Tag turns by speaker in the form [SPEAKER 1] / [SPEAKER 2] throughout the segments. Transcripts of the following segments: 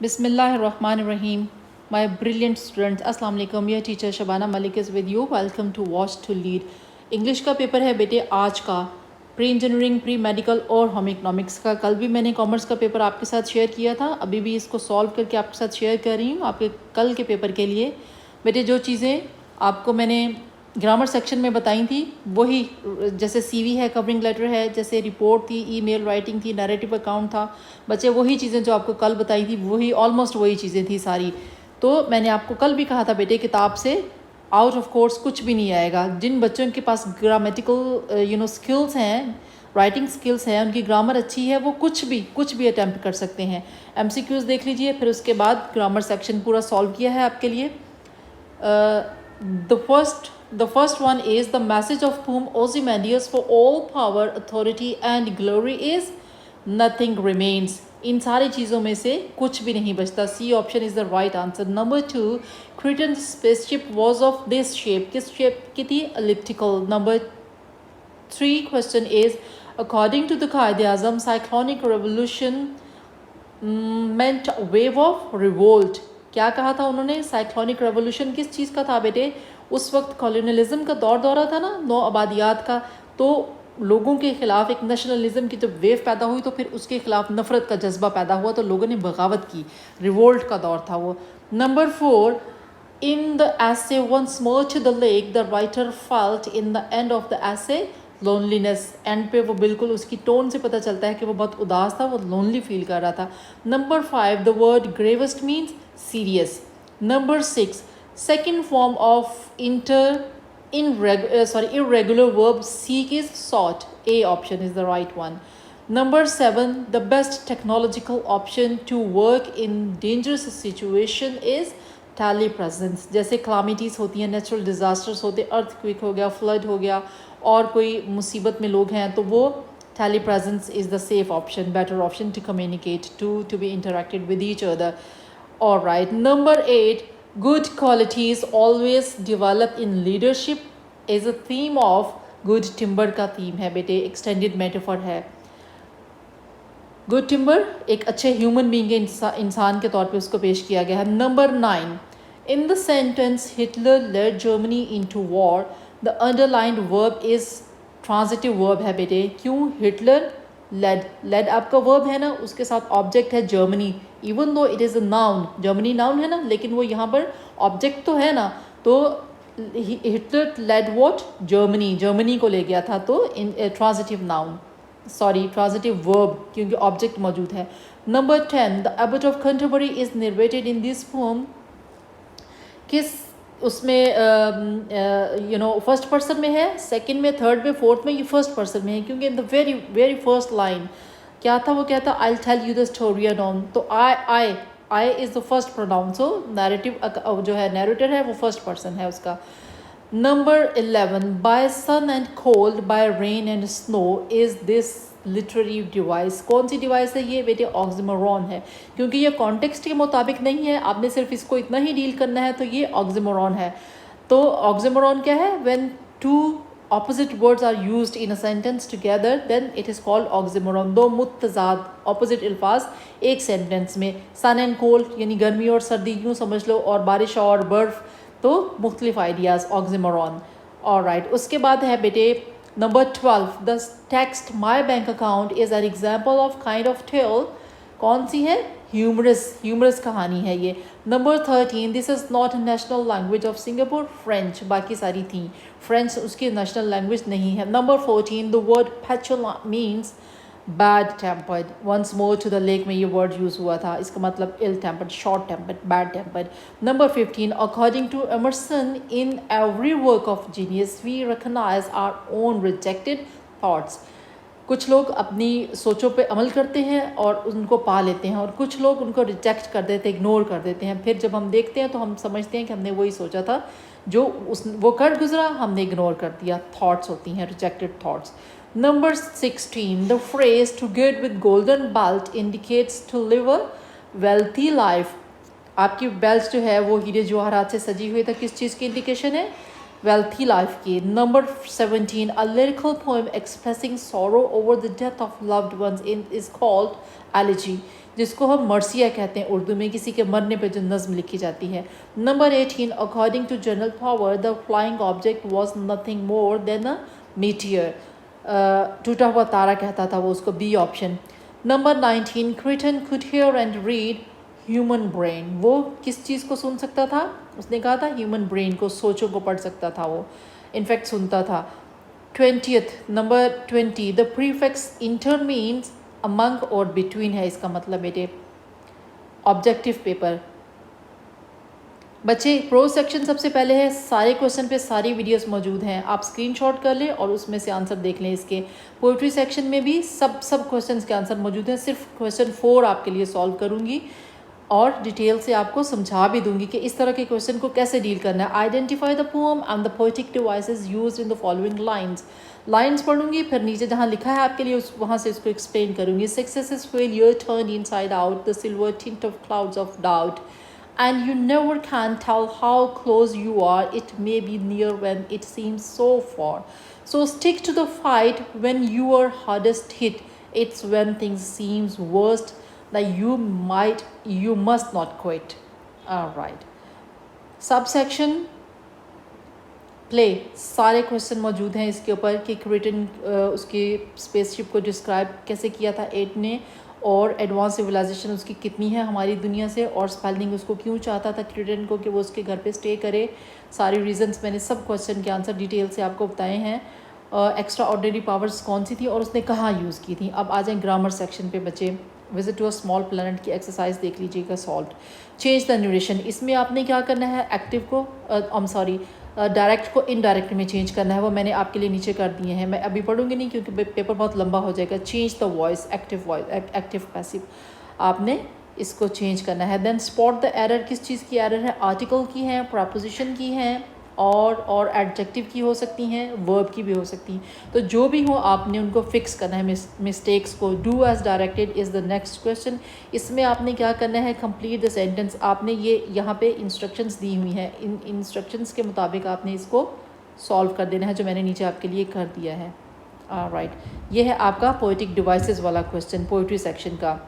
[SPEAKER 1] Bismillahirrahmanirrahim. My brilliant students, अस्सलाम वालेकुम. ये teacher Shabana Malik is with you. Welcome to watch to lead. English का paper है बेटे आज का, प्री इंजीनियरिंग, प्री मेडिकल और होम इकनॉमिक्स का. कल भी मैंने कॉमर्स का पेपर आपके साथ शेयर किया था, अभी भी इसको सॉल्व करके आपके साथ शेयर कर रही हूँ आपके कल के पेपर के लिए. बेटे जो चीज़ें आपको मैंने ग्रामर सेक्शन में बताई थी वही, जैसे सीवी है, कवरिंग लेटर है, जैसे रिपोर्ट थी, ईमेल राइटिंग थी, नैरेटिव अकाउंट था, बच्चे वही चीज़ें जो आपको कल बताई थी वही ऑलमोस्ट वही चीज़ें थी सारी. तो मैंने आपको कल भी कहा था बेटे किताब से आउट ऑफ कोर्स कुछ भी नहीं आएगा. जिन बच्चों के पास ग्रामेटिकल स्किल्स हैं, राइटिंग स्किल्स हैं, उनकी ग्रामर अच्छी है, वो कुछ भी अटैम्प्ट कर सकते हैं. एमसीक्यूज़ देख लीजिए, फिर उसके बाद ग्रामर सेक्शन पूरा सॉल्व किया है आपके लिए. The first one is the message of whom Ozymandias for all power, authority and glory is nothing remains. इन सारी चीज़ों में से कुछ भी नहीं बचता. C option is the right answer. Number 2, Cretan spaceship was of this shape. किस shape की थी? elliptical. Number 3 question is according to the Qaid-e-Azam, cyclonic revolution meant wave of revolt. क्या कहा था उन्होंने? साइक्लोनिक रेवोल्यूशन किस चीज़ का था बेटे? उस वक्त कॉलोनियलिज्म का दौर था ना, नौ आबादियात का, तो लोगों के ख़िलाफ़ एक नेशनलिज्म की जब वेव पैदा हुई तो फिर उसके ख़िलाफ़ नफ़रत का जज्बा पैदा हुआ, तो लोगों ने बगावत की, रिवोल्ट का दौर था वो. Number 4, in the essay once more to the lake, the writer felt in the end of the essay loneliness. And पे वो बिल्कुल उसकी टोन से पता चलता है कि वो बहुत उदास था, वो लोनली फील कर रहा था. Number 5, the word gravest means serious. Number 6, second form of irregular verb seek is sought. A option is the right one. Number 7, the best technological option to work in dangerous situation is telepresence. जैसे calamities होती हैं, natural disasters होते, earthquake हो गया, flood हो गया, और कोई मुसीबत में लोग हैं, तो वो telepresence is the safe option, better option to communicate, to be interacted with each other. All right. Number 8, good qualities always develop in leadership is a theme of good timber का theme है बेटे, extended metaphor है. Good timber एक अच्छे human being के इंसान के तौर पे उसको पेश किया गया है. Number 9, in the sentence Hitler led Germany into war, the underlined verb is transitive verb है बेटे. क्यों? हिटलर लेड आपका वर्ब है ना, उसके साथ ऑब्जेक्ट है Germany. Even though it is a noun, Germany noun है ना, लेकिन वो यहाँ पर ऑब्जेक्ट तो है ना, तो हिटलर लेड वॉट? जर्मनी को ले गया था, तो इन ट्रांजिटिव नाउन, ट्रांजिटिव वर्ब, क्योंकि ऑब्जेक्ट मौजूद है. Number 10, the Abbott of Canterbury is narrated in this poem. किस उसमें फर्स्ट पर्सन में है, सेकंड में, थर्ड में, फोर्थ में? ये फर्स्ट पर्सन में है, क्योंकि in the very very first line क्या था? वो क्या था? I will tell you the story unknown. तो I is the first pronoun, so narrative जो है, नैरेटर है, वो फर्स्ट पर्सन है उसका. Number 11, by sun and cold, by rain and snow is this literary device. कौन सी डिवाइस है ये बेटे? ऑक्सिमोरॉन है, क्योंकि ये कॉन्टेक्स्ट के मुताबिक नहीं है, आपने सिर्फ इसको इतना ही डील करना है, तो ये ऑक्सिमोरॉन है. तो ऑक्सिमोरॉन क्या है? When two opposite words are used in a sentence together, then it is called oxymoron. दो मुतजाद ऑपोजिट अल्फाज एक सेंटेंस में, सन एंड कोल्ड यानी गर्मी और सर्दी यूँ समझ लो, और बारिश और बर्फ़, तो मुख्तलिफ आइडियाज़, ऑक्सिमोरॉन. ऑलराइट. उसके बाद है बेटे number 12, the text my bank account is an example of kind of tale. कौन सी है? ह्यूमरस कहानी है ये. Number 13, this is not national language of Singapore. French, बाकी सारी थी. फ्रेंच उसकी नेशनल लैंग्वेज नहीं है. Number 14, the word petulant means bad tempered. Once more to the lake में ये वर्ड यूज़ हुआ था, इसका मतलब ill tempered, short tempered, bad tempered. Number 15, according to Emerson, in every work of genius we recognise our own rejected thoughts. कुछ लोग अपनी सोचों पे अमल करते हैं और उनको पा लेते हैं, और कुछ लोग उनको रिजेक्ट कर देते हैं, इग्नोर कर देते हैं. फिर जब हम देखते हैं तो हम समझते हैं कि हमने वही सोचा था, जो वो कर गुजरा, हमने इग्नोर कर दिया. थॉट्स होती हैं rejected thoughts. Number 16, the phrase to get with golden belt indicates to live a wealthy life. आपकी बेल्ट जो है वो हीरे जवाहरात से सजी हुई था, किस चीज़ की इंडिकेशन है? वेल्थी लाइफ की। Number 17, a lyrical poem expressing sorrow over the death of loved ones in is called elegy, जिसको हम मर्सिया कहते हैं उर्दू में, किसी के मरने पे जो नज़्म लिखी जाती है। Number 18, according to general power the flying object was nothing more than a meteor, टूटा हुआ तारा कहता था वो उसको, B option. Number 19, Cretan could hear and read human brain, वो किस चीज़ को सुन सकता था? उसने कहा था ह्यूमन ब्रेन को, सोचों को पढ़ सकता था वो, इनफैक्ट सुनता था। 20th, number 20, the prefix inter means among और बिटवीन है, इसका मतलब बेटे ऑब्जेक्टिव पेपर। बच्चे प्रो सेक्शन सबसे पहले है, सारे क्वेश्चन पे सारी वीडियोस मौजूद हैं, आप स्क्रीनशॉट कर लें और उसमें से आंसर देख लें इसके। पोइट्री सेक्शन में भी सब क्वेश्चंस के आंसर मौजूद हैं, सिर्फ क्वेश्चन 4 आपके लिए सॉल्व करूँगी और डिटेल से आपको समझा भी दूंगी कि इस तरह के क्वेश्चन को कैसे डील करना है। Identify the poem and the poetic devices used in the following lines पढ़ूंगी, फिर नीचे जहाँ लिखा है आपके लिए उस वहाँ से उसको एक्सप्लेन करूंगी। Success is failure turn inside out, the silver tint of clouds of doubt, and you never can tell how close you are, it may be near when it seems so far, so stick to the fight when you are hardest hit, it's when things seems worst that you must not quit. All right, subsection play, सारे question मौजूद हैं इसके ऊपर कि क्रिटन उसकी spaceship को describe कैसे किया था एट ने, और एडवांस सिविलाइजेशन उसकी कितनी है हमारी दुनिया से, और स्पेलिंग उसको क्यों चाहता था क्रिटन को कि वो उसके घर पे स्टे करे। सारी रीजंस मैंने सब क्वेश्चन के आंसर डिटेल से आपको बताए हैं। एक्स्ट्रा ऑर्डिनरी पावर्स कौन सी थी और उसने कहाँ यूज़ की थी। अब आ जाएँ ग्रामर सेक्शन पे बच्चे। Visit to a small planet की एक्सरसाइज देख लीजिएगा सॉल्व। चेंज द न्यूरेशन, इसमें आपने क्या करना है, एक्टिव को डायरेक्ट को इनडायरेक्ट में चेंज करना है, वो मैंने आपके लिए नीचे कर दिए हैं, मैं अभी पढ़ूंगी नहीं क्योंकि पेपर बहुत लंबा हो जाएगा। Change the voice, active passive, आपने इसको चेंज करना है। देन स्पॉट द एरर, किस चीज़ की एरर है, आर्टिकल की है, प्रपोजिशन की है, और एडजेक्टिव की हो सकती हैं, वर्ब की भी हो सकती हैं। तो जो भी हो आपने उनको फिक्स करना है मिस्टेक्स को। Do as directed is the next question. इसमें आपने क्या करना है, कंप्लीट द सेंटेंस। आपने ये यहाँ पे इंस्ट्रक्शंस दी हुई हैं, इन इंस्ट्रक्शंस के मुताबिक आपने इसको सॉल्व कर देना है, जो मैंने नीचे आपके लिए कर दिया है। राइट, ये है आपका पोएटिक डिवाइसेस वाला क्वेश्चन पोइट्री सेक्शन का।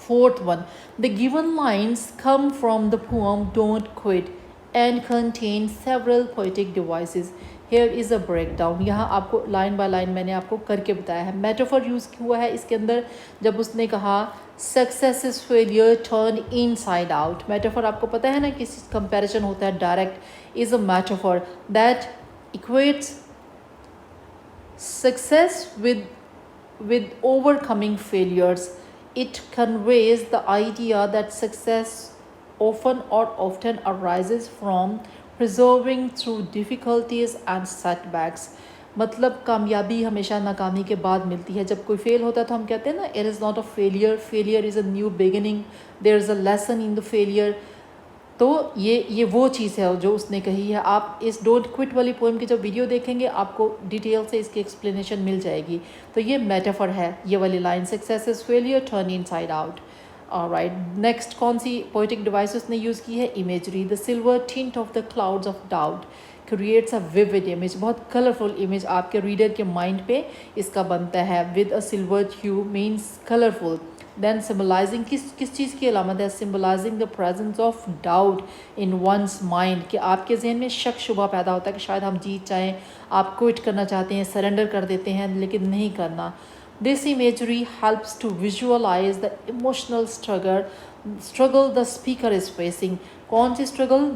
[SPEAKER 1] Fourth one, the given lines come from the poem don't quit and contain several poetic devices. Here is a breakdown. यहाँ आपको लाइन बाय लाइन मैंने आपको करके बताया है। मेटाफर यूज़ हुआ है इसके अंदर, जब उसने कहा success is failure turn inside out. Metaphor आपको पता है ना, किसी कंपैरिजन होता है, direct is a metaphor that equates success with overcoming failures. It conveys the idea that success often arises from persevering through difficulties and setbacks. मतलब कामयाबी हमेशा नाकामी के बाद मिलती है। जब कोई फेल होता है तो हम कहते हैं ना, it is not a failure, failure is a new beginning, there is a lesson in the failure. तो ये वो चीज़ है जो उसने कही है। आप इस डोंट क्विट वाली पोएम की जब वीडियो देखेंगे आपको डिटेल से इसकी एक्सप्लेनेशन मिल जाएगी। तो ये मेटाफर है, ये वाली line, success is failure turn inside out. Right, next कौन सी पोएटिक डिवाइस उसने यूज़ की है, imagery. The silver tint of the clouds of doubt creates a vivid image, बहुत कलरफुल इमेज आपके रीडर के माइंड पे इसका बनता है। With a silver hue means colourful. Then symbolising, किस चीज़ की अलामत है, symbolising the presence of doubt in one's mind, कि आपके जहन में शक शुबा पैदा होता है कि शायद हम जीत जाएँ, आप क्विट करना चाहते हैं, सरेंडर कर देते हैं, लेकिन नहीं करना। This imagery helps to visualize the emotional struggle the speaker is facing. कौन सी struggle,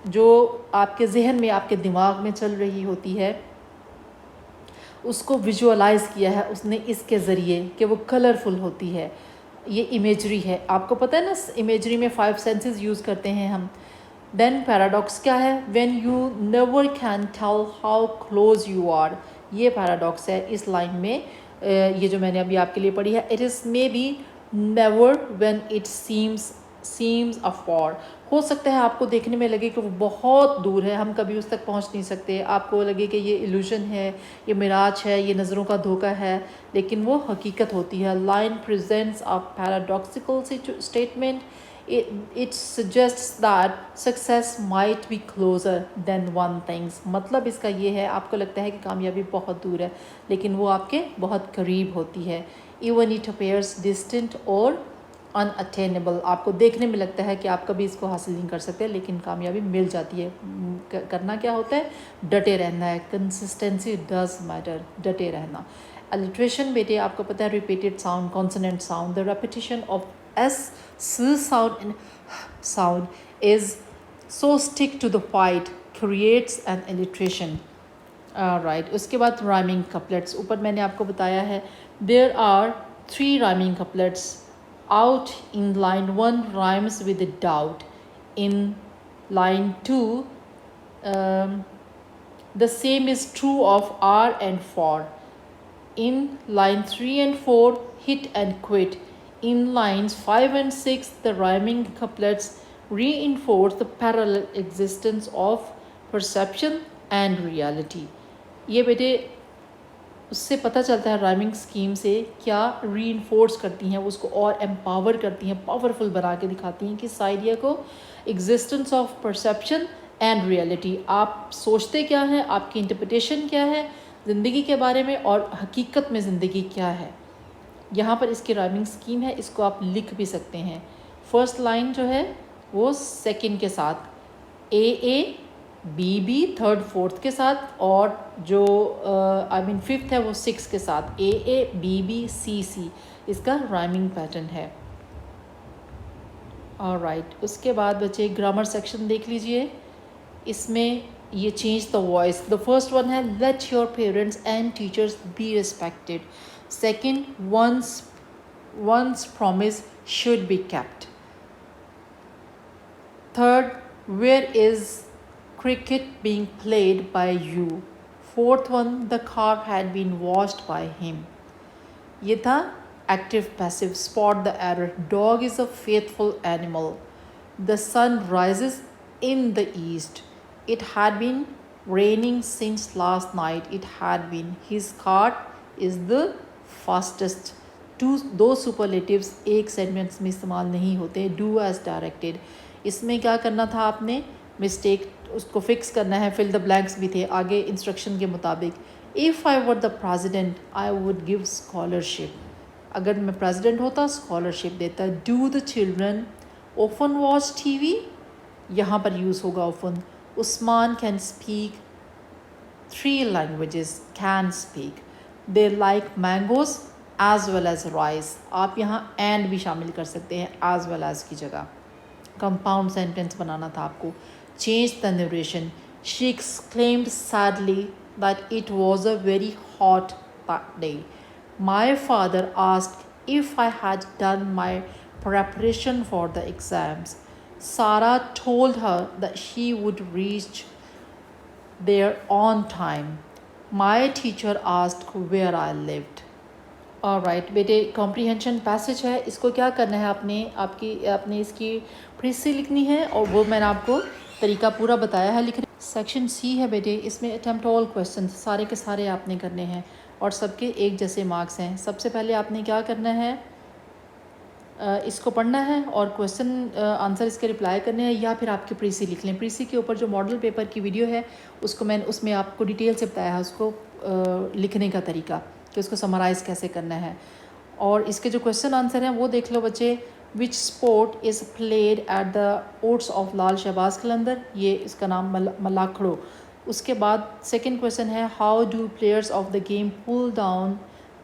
[SPEAKER 1] जो आपके जहन में, आपके दिमाग में चल रही होती है, उसको विजुअलाइज किया है उसने इसके ज़रिए कि वो कलरफुल होती है। ये इमेजरी है। आपको पता है ना, इमेजरी में 5 सेंसेस यूज़ करते हैं हम। देन पैराडॉक्स क्या है, when you never can tell how close you are, ये पैराडॉक्स है इस लाइन में। ये जो मैंने अभी आपके लिए पढ़ी है, it is may be never when it seems afar, हो सकता है आपको देखने में लगे कि वो बहुत दूर है, हम कभी उस तक पहुंच नहीं सकते, आपको लगे कि ये इल्यूजन है, ये मिराज है, ये नज़रों का धोखा है, लेकिन वो हकीकत होती है। Line presents a paradoxical statement, it suggests that success might be closer than one thinks. मतलब इसका ये है, आपको लगता है कि कामयाबी बहुत दूर है लेकिन वो आपके बहुत करीब होती है. Even it appears distant or unattainable. आपको देखने में लगता है कि आप कभी इसको हासिल नहीं कर सकते लेकिन कामयाबी मिल जाती है. करना क्या होता है? डटे रहना है. Consistency does matter. डटे रहना. अलिट्रेशन बेटे आपको पता है repeated sound, consonant sound, the repetition of S sound and sound is so stick to the fight creates an alliteration. Right. उसके बाद राइमिंग कपलेट्स. ऊपर मैंने आपको बताया है there are 3 rhyming couplets. Out in line 1 rhymes with a doubt. In line 2, the same is true of are and for. In line 3 and 4, hit and quit. In lines 5 and 6, the rhyming couplets reinforce the parallel existence of perception and reality. ये बेटे उससे पता चलता है rhyming scheme से क्या reinforce करती हैं, उसको और एम्पावर करती हैं, पावरफुल बना के दिखाती हैं किस आइडिया को? Existence of perception and reality. आप सोचते क्या हैं, आपकी इंटरप्रिटेशन क्या है ज़िंदगी के बारे में और हकीकत में ज़िंदगी क्या है. यहाँ पर इसकी राइमिंग स्कीम है, इसको आप लिख भी सकते हैं. फर्स्ट लाइन जो है वो सेकंड के साथ, A B B third fourth के साथ, और जो फिफ्थ है वो 6 के साथ, ए बी बी सी. इसका राइमिंग पैटर्न है. ऑलराइट. उसके बाद बच्चे ग्रामर सेक्शन देख लीजिए. इसमें ये change the voice. The first one है let your parents and teachers be respected. Second once promise should be kept. Third where is cricket being played by you. Fourth one, the car had been washed by him. ये था active passive. Spot the error. Dog is a faithful animal. The sun rises in the east. It had been raining since last night. It had been. His cart is the fastest. दो superlatives एक sentence में इस्तेमाल नहीं होते. Do as directed. इसमें क्या करना था आपने? मिस्टेक उसको फिक्स करना है. फिल द ब्लैंक्स भी थे आगे इंस्ट्रक्शन के मुताबिक. If I were the president I would give scholarship. अगर मैं प्रेसिडेंट होता स्कॉलरशिप देता. Do the children often watch TV. यहाँ पर यूज़ होगा often. Usman can speak 3 languages. Can speak. They like mangoes as well as rice. आप यहाँ and भी शामिल कर सकते हैं एज वेल एज की जगह. कंपाउंड सेंटेंस बनाना था आपको. Change the narration. She exclaimed sadly that it was a very hot that day. My father asked if I had done my preparation for the exams. Sarah told her that she would reach there on time. My teacher asked where I lived. Alright बेटे, comprehension passage है. इसको क्या करना है आपने इसकी प्रीसी लिखनी है और वो मैंने आपको तरीका पूरा बताया है लिखने. सेक्शन सी है बेटे, इसमें अटेम्प्ट ऑल क्वेश्चन सारे के सारे आपने करने हैं और सबके एक जैसे मार्क्स हैं. सबसे पहले आपने क्या करना है, इसको पढ़ना है और क्वेश्चन आंसर इसके रिप्लाई करने हैं या फिर आपके प्रीसी लिख लें. प्रीसी के ऊपर जो मॉडल पेपर की वीडियो है उसमें आपको डिटेल से बताया है उसको लिखने का तरीका कि उसको समराइज़ कैसे करना है. और इसके जो क्वेश्चन आंसर हैं वो देख लो बच्चे. Which sport is played at the oats of Lal Shahbaz Qalandar. ये इसका नाम मलाखड़ो. उसके बाद सेकंड क्वेश्चन है how do players of the game pull down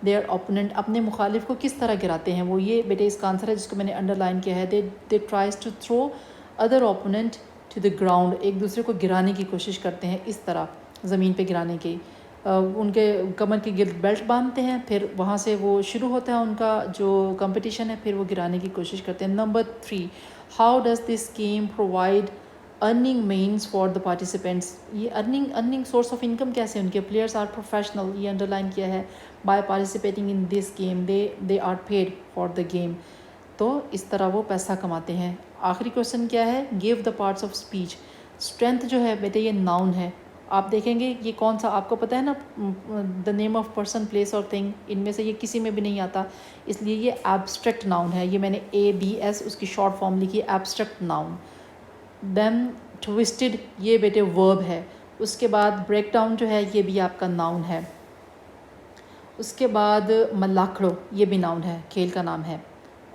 [SPEAKER 1] their opponent. अपने मुखालिफ को किस तरह गिराते हैं वो. ये बेटे इसका आंसर है जिसको मैंने अंडरलाइन किया है. They tries to throw other opponent to the ground. एक दूसरे को गिराने की कोशिश करते हैं इस तरह ज़मीन पे गिराने की. उनके कमर के गिर्द बेल्ट बांधते हैं, फिर वहाँ से वो शुरू होता है उनका जो कंपटीशन है, फिर वो गिराने की कोशिश करते हैं. Number 3, how does this game provide earning means for the participants. ये अर्निंग सोर्स ऑफ इनकम कैसे उनके. प्लेयर्स आर प्रोफेशनल, ये अंडरलाइन किया है. By participating in this game they are paid for the game. तो इस तरह वो पैसा कमाते हैं. आखिरी क्वेश्चन क्या है, give the parts of speech. Strength जो है बेटे ये नाउन है आप देखेंगे ये कौन सा, आपको पता है ना the name of person place और थिंग, इनमें से ये किसी में भी नहीं आता, इसलिए ये एब्स्ट्रैक्ट नाउन है। ये मैंने ABS उसकी शॉर्ट फॉर्म लिखी है, एब्स्ट्रैक्ट नाउन। देन ट्विस्टेड ये बेटे वर्ब है। उसके बाद ब्रेक डाउन जो है ये भी आपका नाउन है। उसके बाद मलाखड़ो ये भी नाउन है, खेल का नाम है।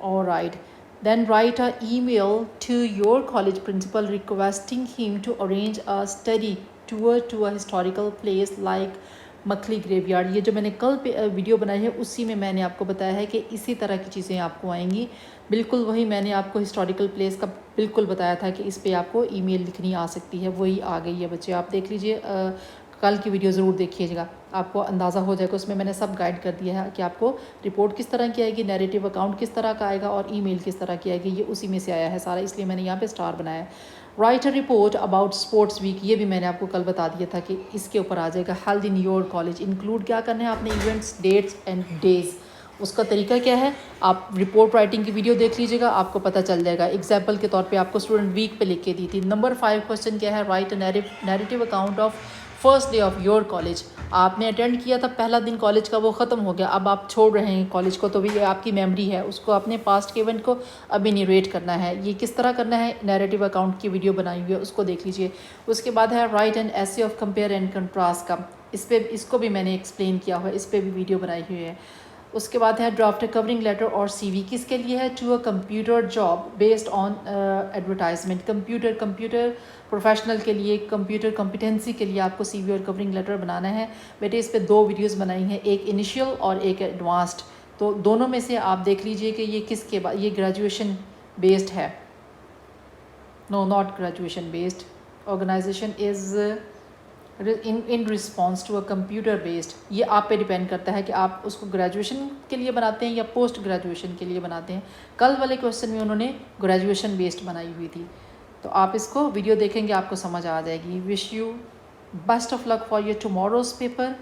[SPEAKER 1] Alright, then write a email to your college principal requesting him to arrange a study tour to a historical place like Makkhali graveyard. ये जो मैंने कल पे वीडियो बनाई है उसी में मैंने आपको बताया है कि इसी तरह की चीज़ें आपको आएंगी, बिल्कुल वही मैंने आपको हिस्टोरिकल प्लेस का बिल्कुल बताया था कि इस पे आपको ईमेल लिखनी आ सकती है, वही आ गई है बच्चे। आप देख लीजिए, कल की वीडियो ज़रूर देखिएगा, आपको अंदाज़ा हो जाएगा। उसमें मैंने सब गाइड कर दिया है कि आपको रिपोर्ट किस तरह की आएगी, नैरेटिव अकाउंट किस तरह का आएगा और ईमेल किस तरह की आएगी, ये उसी में से आया है सारा, इसलिए मैंने यहाँ पे स्टार बनाया है। Write a report about sports week, ये भी मैंने आपको कल बता दिया था कि इसके ऊपर आ जाएगा। Health in your college, include क्या करना है आपने, इवेंट्स, डेट्स एंड डेज। उसका तरीका क्या है, आप रिपोर्ट राइटिंग की वीडियो देख लीजिएगा, आपको पता चल जाएगा। एग्जाम्पल के तौर पे आपको स्टूडेंट वीक पे लिख के दी थी। नंबर 5 क्वेश्चन क्या है, right narrative account of first day of your college. आपने अटेंड किया था, पहला दिन कॉलेज का वो ख़त्म हो गया, अब आप छोड़ रहे हैं कॉलेज को, तो भी ये आपकी मेमोरी है, उसको अपने पास्ट के इवेंट को अभी नरेट करना है। ये किस तरह करना है, नैरेटिव अकाउंट की वीडियो बनाई हुई है, उसको देख लीजिए। उसके बाद है right an essay of compare and contrast का, इसको भी मैंने एक्सप्लेन किया हुआ है, इस पर भी वीडियो बनाई हुई है। उसके बाद है ड्राफ्ट कवरिंग लेटर और CV, किसके लिए है, to a computer job based on advertisement. Computer professional के लिए, कंप्यूटर कॉम्पिटेंसी के लिए आपको CV और कवरिंग लेटर बनाना है बेटे। इस पर 2 वीडियोस बनाई हैं, एक इनिशियल और एक एडवांस्ड, तो दोनों में से आप देख लीजिए कि ये किसके बाद, ये ग्रेजुएशन बेस्ड है, no not graduation based. Organisation is in response to a computer based, ये आप पे डिपेंड करता है कि आप उसको ग्रेजुएशन के लिए बनाते हैं या पोस्ट ग्रेजुएशन के लिए बनाते हैं। कल वाले क्वेश्चन में उन्होंने ग्रेजुएशन बेस्ड बनाई हुई थी, तो आप इसको वीडियो देखेंगे आपको समझ आ जाएगी। Wish you best of luck for your tomorrow's paper.